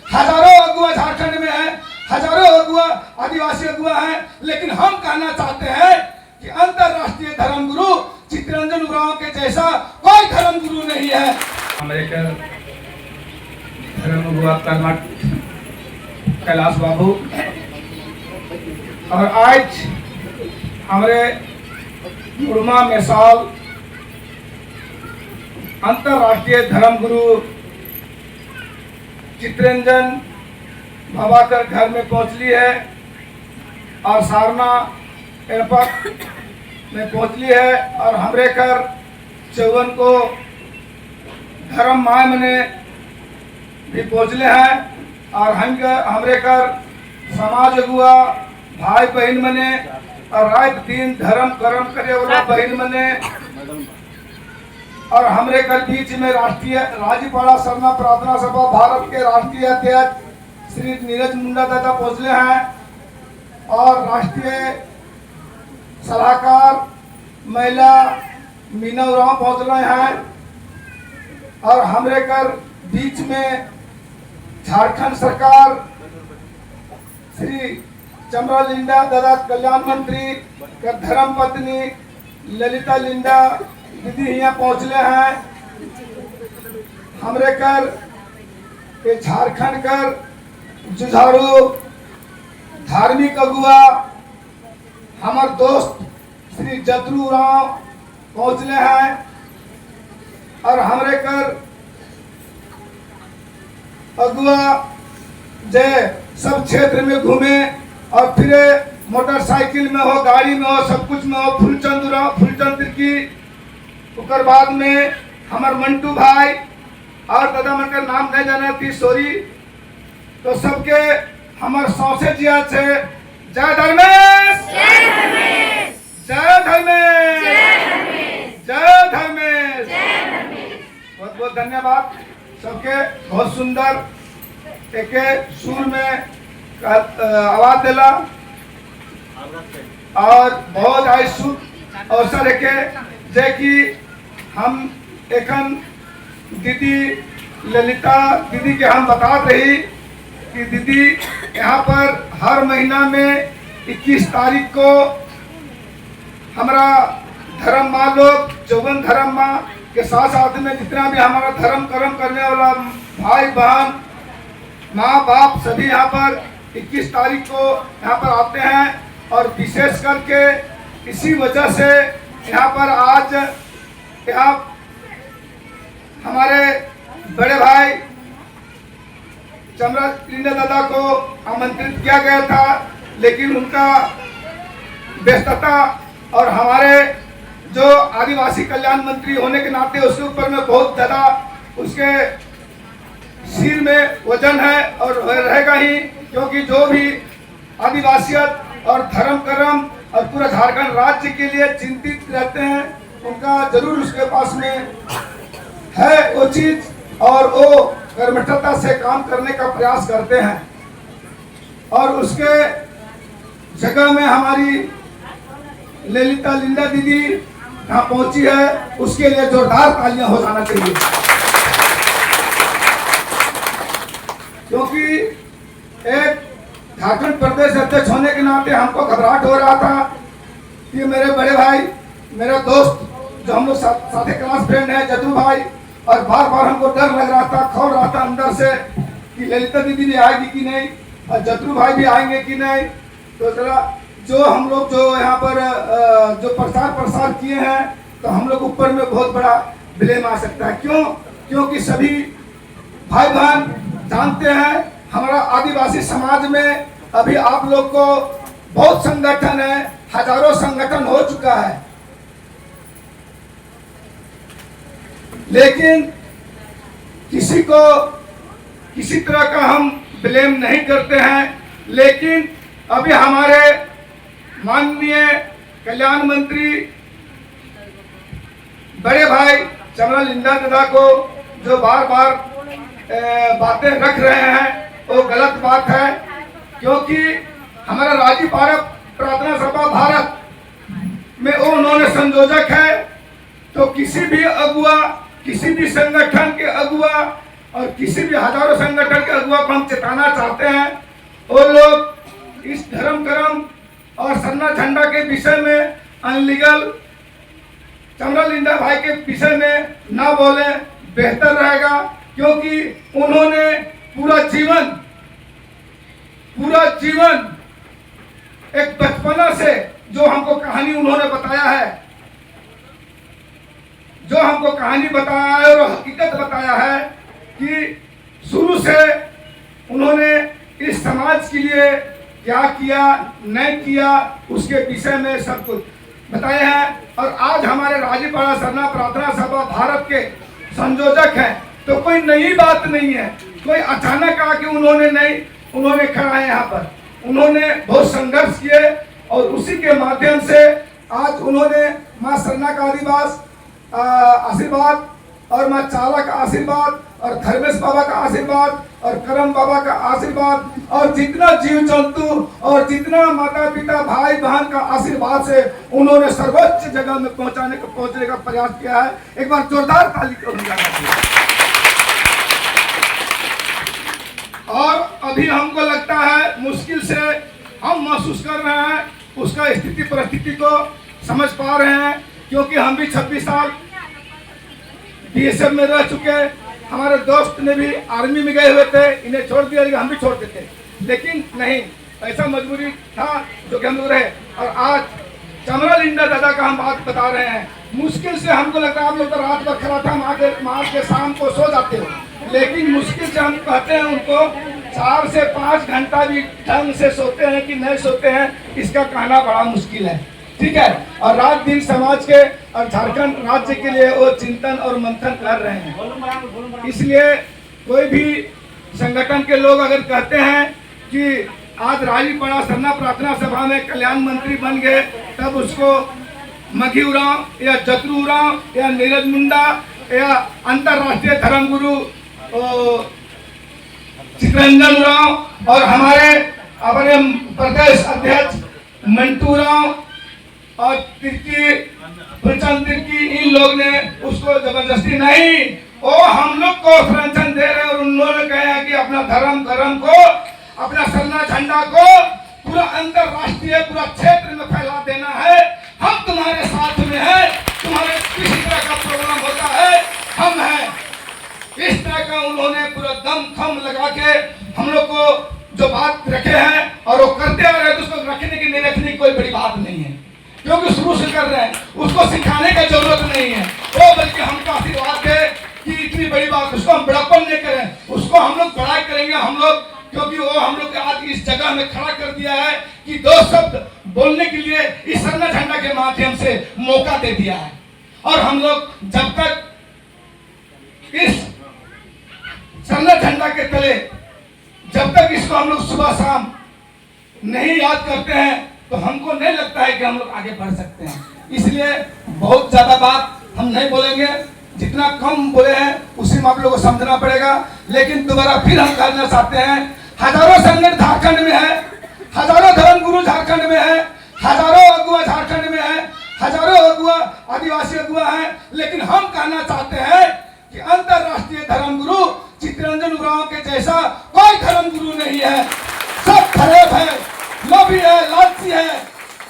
हजारों अगुआ झारखंड में है, हजारों अगुआ आदिवासी अगुआ हैं, लेकिन हम कहना चाहते हैं कि अंतरराष्ट्रीय धर्मगुरु चित्तरंजन उरांव के जैसा कोई धर्मगुरु नहीं है। हमारे धर्मगुरु कर्मठ कैलाश बाबू और आज हमारे मुरमा मिसाल अंतरराष्ट्रीय धर्मगुरु चित्तरंजन बाबा कर घर में पहुंचली है और सारना एयरपोर्ट में पहुंचली है और हमरे कर चौवन को धर्म माय मने भी पहुंचले हैं और हमरे कर समाज अगुआ भाई बहन मने और रात दिन धर्म कर्म करे वाला बहन मने और हमरे कर बीच में राष्ट्रीय राज्यपाला सरना प्रार्थना सभा भारत के राष्ट्रीय अध्यक्ष श्री नीरज मुंडा दादा पहुंचले हैं और राष्ट्रीय सलाहकार महिला मीना उरांव पहुंच रहे हैं और हमरे कर बीच में झारखंड सरकार श्री चमरा लिंडा दादा कल्याण मंत्री का धर्म पत्नी ललिता लिंडा दीदी यहाँ पहुंचले हैं। हमरे कर के झारखंड कर जुझारू धार्मिक अगुआ हमार दोस्त श्री जतरू उरांव पहुंचले हैं और हमरे कर अगुआ जय सब क्षेत्र में घूमे और फिर मोटरसाइकिल में हो, गाड़ी में हो, सब कुछ में हो। फूलचंद की उकर बाद में हमार मंटू भाई और दादा मन का नाम नहीं जाना थी सॉरी, तो सबके हमार सौसे जिया से जय धर्मेश, जय धर्मेश, जय धर्मेश। बहुत बहुत धन्यवाद सबके। बहुत सुंदर एक सुर में आवाज दिला और बहुत आई शुभ अवसर है जे कि हम एखन दीदी ललिता दीदी के हम बता रही कि दीदी यहाँ पर हर महीना में 21 तारीख को हमारा धर्म माँ लोग चौवन धर्म माँ के साथ साथ में जितना भी हमारा धर्म कर्म करने वाला भाई बहन माँ बाप सभी यहाँ पर 21 तारीख को यहाँ पर आते हैं और विशेष करके इसी वजह से यहाँ पर आज यहाँ हमारे बड़े भाई चमरा लिंडा दादा को आमंत्रित किया गया था, लेकिन उनका व्यस्तता और हमारे जो आदिवासी कल्याण मंत्री होने के नाते उसके ऊपर में बहुत ज़्यादा उसके सिर में वजन है और रहेगा ही, क्योंकि जो भी आदिवासियत और धर्म कर्म और पूरा झारखंड राज्य के लिए चिंतित रहते हैं उनका जरूर उसके पास में है वो चीज और वो कर्मठता से काम करने का प्रयास करते हैं और उसके जगह में हमारी ललिता लिंडा दीदी यहाँ पहुंची है, उसके लिए जोरदार तालियां हो जाना चाहिए। क्योंकि एक झारखंड प्रदेश अध्यक्ष होने के नाते हमको घबराहट हो रहा था कि मेरे बड़े भाई मेरा दोस्त जो हम लोग साथे क्लास फ्रेंड है जतरू भाई, और बार बार हमको डर लग रहा था, खौफ रहा था अंदर से कि ललिता दीदी भी आएगी कि नहीं और जतरू भाई भी आएंगे कि नहीं। तो जरा जो हम लोग जो यहाँ पर जो प्रसार किए हैं तो हम लोग ऊपर में बहुत बड़ा ब्लेम आ सकता है। क्यों? क्योंकि सभी भाई बहन जानते हैं हमारा आदिवासी समाज में अभी आप लोग को बहुत संगठन है, हजारों संगठन हो चुका है, लेकिन किसी को किसी तरह का हम ब्लेम नहीं करते हैं। लेकिन अभी हमारे माननीय कल्याण मंत्री बड़े भाई चमरा लिंडा दादा को जो बार बार बातें रख रहे हैं वो गलत बात है, क्योंकि हमारा राज्यपाल प्रार्थना सभा भारत में वो उन्होंने संयोजक है। तो किसी भी अगुआ, किसी भी संगठन के अगुआ और किसी भी हजारों संगठन के अगुआ को हम चेताना चाहते हैं, वो लोग इस धर्म कर्म और सरना झंडा के विषय में अनलीगल चमरा लिंडा भाई के विषय में ना बोले, बेहतर रहेगा। क्योंकि उन्होंने पूरा जीवन एक बचपना से जो हमको कहानी उन्होंने बताया है, और हकीकत बताया है कि शुरू से उन्होंने इस समाज के लिए क्या किया नहीं किया उसके विषय में सब कुछ बताए हैं। और आज हमारे राजीपाड़ा सरना प्रार्थना सभा भारत के संयोजक हैं, तो कोई नई बात नहीं है, कोई अचानक आके उन्होंने खड़ा है यहाँ पर। उन्होंने बहुत संघर्ष किए और उसी के माध्यम से आज उन्होंने माँ सरना का आशीर्वाद और माँ चाला का आशीर्वाद और धर्मेश बाबा का आशीर्वाद और करम बाबा का आशीर्वाद और जितना जीव जंतु और जितना माता पिता भाई बहन का आशीर्वाद से उन्होंने सर्वोच्च जगह में पहुंचने का प्रयास किया है। एक बार जोरदार ताली करूंगा। और अभी हमको लगता है मुश्किल से हम महसूस कर रहे हैं, उसका स्थिति परिस्थिति को समझ पा रहे हैं, क्योंकि हम भी 26 साल बीएसएफ में रह चुके। हमारे दोस्त ने भी आर्मी में गए हुए थे, इन्हें छोड़ दिया, लेकिन हम भी छोड़ देते, लेकिन नहीं, ऐसा मजबूरी था जो कि हम लोग रहे। और आज चमरा लिंडा दादा का हम बात बता रहे हैं, मुश्किल से हमको लगता है आप लोग तो रात भर खड़ा था, मार के शाम को सो जाते हो, लेकिन मुश्किल से हम कहते हैं उनको 4 से 5 घंटा भी ढंग से सोते हैं कि नहीं सोते हैं, इसका कहना बड़ा मुश्किल है, ठीक है। और रात दिन समाज के और झारखंड राज्य के लिए वो चिंतन और मंथन कर रहे हैं। इसलिए कोई भी संगठन के लोग अगर कहते हैं कि आज राजीपाड़ा सरना प्रार्थना सभा में कल्याण मंत्री बन गए, तब उसको मघी उरांव या जतरू उरांव या नीरज मुंडा या अंतरराष्ट्रीय धर्मगुरु चित्ररंजन उरांव और हमारे अपने प्रदेश अध्यक्ष मंटू उरांव और तिर्की इन लोग ने उसको जबरदस्ती नहीं, वो हम लोग को संरक्षण दे रहे हैं। और उन्होंने कहा कि अपना धर्म को, अपना सरना झंडा को पूरा अंतरराष्ट्रीय पूरा क्षेत्र में फैला देना है। हम तुम्हारे साथ में हैं, तुम्हारे किसी तरह का प्रोग्राम होता है हम हैं, इस तरह का उन्होंने पूरा दम खम लगा के हम लोग को जो बात रखे हैं और वो करते आ रहे हैं, तो उसको रखने की नहीं रखने की कोई बड़ी बात नहीं है, क्योंकि शुरू से कर रहे हैं, उसको सिखाने का जरूरत नहीं है। वो बल्कि हमको आशीर्वाद है कि इतनी बड़ी बात, उसको हम बड़प्पन नहीं करें, उसको हम लोग बड़ा करेंगे हम लोग, क्योंकि वो हम लोग आज इस जगह में खड़ा कर दिया है कि 2 शब्द बोलने के लिए इस सरना झंडा के माध्यम से मौका दे दिया है। और हम लोग जब तक इस सरना झंडा के तले, जब तक इसको हम लोग सुबह शाम नहीं याद करते हैं, तो हमको नहीं लगता है कि हम लोग आगे बढ़ सकते हैं। इसलिए बहुत ज्यादा बात हम नहीं बोलेंगे, जितना कम बोले हैं उसी में आप लोगों को समझना पड़ेगा। लेकिन दोबारा फिर हम कहना चाहते हैं, हजारों संगठन झारखंड में है, हजारों धर्मगुरु झारखंड में है, हजारों अगुआ झारखंड में है, हजारों अगुआ आदिवासी अगुआ हैं, लेकिन हम कहना चाहते हैं कि अंतरराष्ट्रीय धर्मगुरु चित्ररंजन उरांव के जैसा कोई धर्मगुरु नहीं है। सब खराब है, लोभी है, लालची है,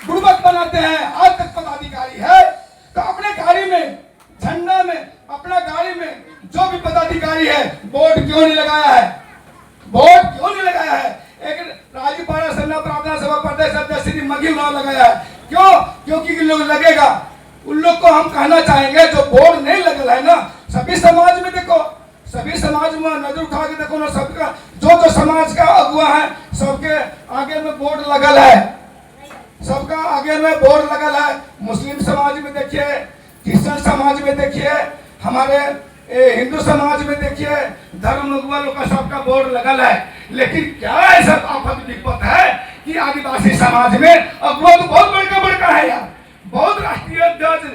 गुर्बत बनाते हैं, आज तक पदाधिकारी है, तो अपने गाड़ी में, झंडा में, अपना गाड़ी में जो भी पदाधिकारी है, बोर्ड क्यों नहीं लगाया है? बोर्ड क्यों नहीं लगाया है? एक राजीपाड़ा सरना प्रार्थना सभा प्रदेश अध्यक्ष श्री मघी उरांव लगाया है, क्यों? क्योंकि लोग लगेगा, उन लोग को हम कहना चाहेंगे जो बोर्ड नहीं लगल है ना, सभी समाज में देखो, सभी समाज में नजर उठा के देखो ना, सबका जो समाज का अगुआ है, सबके आगे में बोर्ड लगल है, सबका आगे में बोर्ड लगल है। मुस्लिम समाज में देखिए, क्रिश्चियन समाज में देखिए, हमारे हिंदू समाज में देखिए, धर्म अगुआ लोग का सबका बोर्ड लगल है। लेकिन क्या ऐसा आफत विपत है कि आदिवासी समाज में अगुआ तो बहुत बड़का है यार, बहुत राष्ट्रीय अध्यक्ष,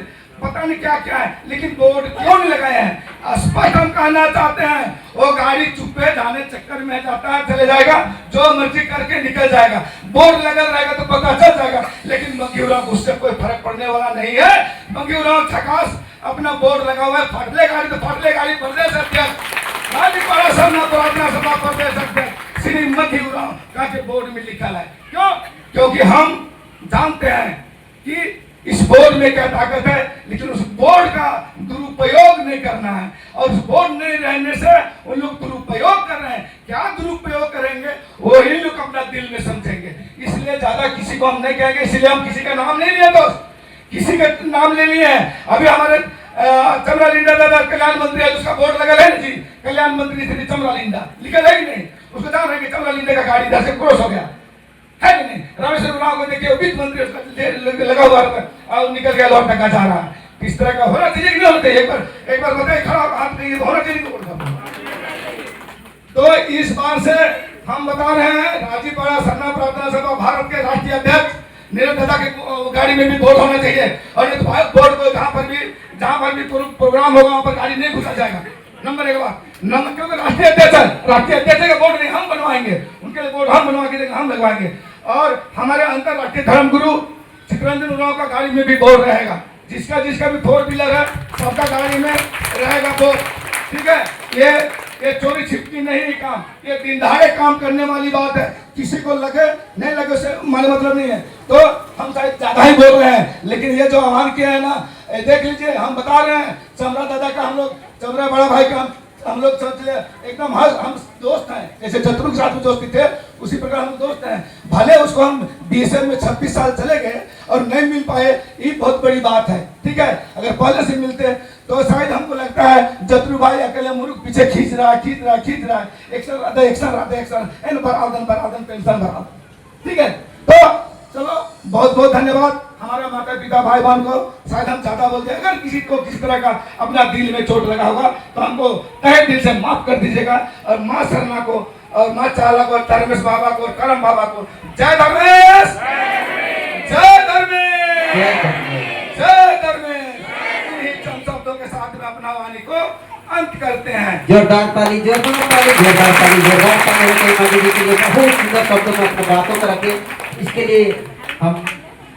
पता नहीं क्या क्या है, लेकिन बोर्ड क्यों नहीं लगाए हैं? स्पष्ट हम कहना चाहते हैं, वो गाड़ी चुप्पे जाने चक्कर में जाता है, चले जाएगा, जो मर्जी करके निकल जाएगा, बोर्ड लगा रहेगा तो पता चल जाएगा। लेकिन मघी उरांव को उससे कोई फर्क पड़ने वाला नहीं है। मघी उरांव झकास अपना बोर्ड लगा हुआ है, फटले गाड़ी तो फटले गाड़ी, प्रदेश अध्यक्ष राजीपाड़ा सरना प्रार्थना सभा प्रदेश अध्यक्ष श्रीमती उरांव का के बोर्ड में लिखा है। क्यों? क्योंकि हम जानते हैं कि इस बोर्ड में क्या ताकत है, लेकिन उस बोर्ड का दुरुपयोग नहीं करना है। और उस बोर्ड नहीं रहने से उन लोग दुरुपयोग कर रहे हैं। क्या दुरुपयोग करेंगे वो ही लोग अपना दिल में समझेंगे। इसलिए ज्यादा किसी को हम नहीं कहेंगे, इसलिए हम किसी का नाम नहीं लिए दोस्त, किसी का नाम ले लिए हैं। अभी हमारे चमरा लिंडा दादा कल्याण मंत्री है, उसका बोर्ड लगा है जी, कल्याण मंत्री श्री चमरा लिंडा लिखा है कि नहीं? उसको जान रहे कि चमरा लिंडा का गाड़ी इधर से क्रॉस हो गया है कि नहीं? रामेश्वर उरांव को देखिए, वित्त मंत्री उसका लगा हुआ और निकल गया, लौट टका जा रहा है। किस तरह का होना चाहिए कि नहीं होना चाहिए? एक बार बताइए, खराब हाथ नहीं होना चाहिए तो इस बार से हम बता रहे हैं, राजीपाड़ा सरना प्रार्थना सभा भारत के राष्ट्रीय अध्यक्ष नीरज दादा के गाड़ी में भी बोर्ड होना चाहिए। और ये बोर्ड को जहाँ पर भी प्रोग्राम होगा वहाँ पर गाड़ी नहीं घुसा जाएगा। नंबर एक बात, नंबर क्योंकि राष्ट्रीय अध्यक्ष का बोर्ड नहीं हम बनवाएंगे, उनके लिए बोर्ड हम बनवा के हम लगवाएंगे। और हमारे अंतरराष्ट्रीय धर्मगुरु चित्तरंजन उरांव का गाड़ी में भी बोर्ड रहेगा। जिसका भी 4 व्हीलर है सबका गाड़ी में रहेगा बोर्ड। ठीक है, ये चोरी छिपकी नहीं काम, ये दिन दहाड़े काम करने वाली बात है। किसी को लगे नहीं लगे उससे मतलब नहीं है। तो हम शायद ज्यादा ही बोल रहे हैं, लेकिन ये जो आह्वान किया है ना, देख लीजिए, हम बता रहे हैं चमरा दादा का, हम लोग चमरा बड़ा भाई का हम लोग सोच ले एकदम हम दोस्त हैं। जैसे शत्रु के साथ में दोस्ती थे उसी प्रकार हम दोस्त हैं। भले उसको हम बीएसएफ में 26 साल चले गए और नहीं मिल पाए, ये बहुत बड़ी बात है। ठीक है, अगर पहले से मिलते तो शायद हमको लगता है जतरू भाई अकेले मुर्ख पीछे खींच रहा है, एक्शन पेंशन भरा। ठीक है, तो चलो बहुत बहुत धन्यवाद हमारे माता पिता भाई बहन को। शायद हम ज्यादा बोलते हैं, अगर किसी को किसी तरह का अपना दिल में चोट लगा होगा तो हमको तहे दिल से माफ कर दीजिएगा। और माँ सरना को और माँ चाला को, धर्मेश बाबा को, करम बाबा को जय धर्मेश, जय धर्मेश, जय धर्मेश। चंद शब्दों के साथ में अपना वाणी को अंत करते हैं। जोरदार ताली, जोरदार ताली, जोरदार ताली, जोरदार ताली। बहुत सुंदर शब्दों में अपने बातों को रखे, इसके लिए हम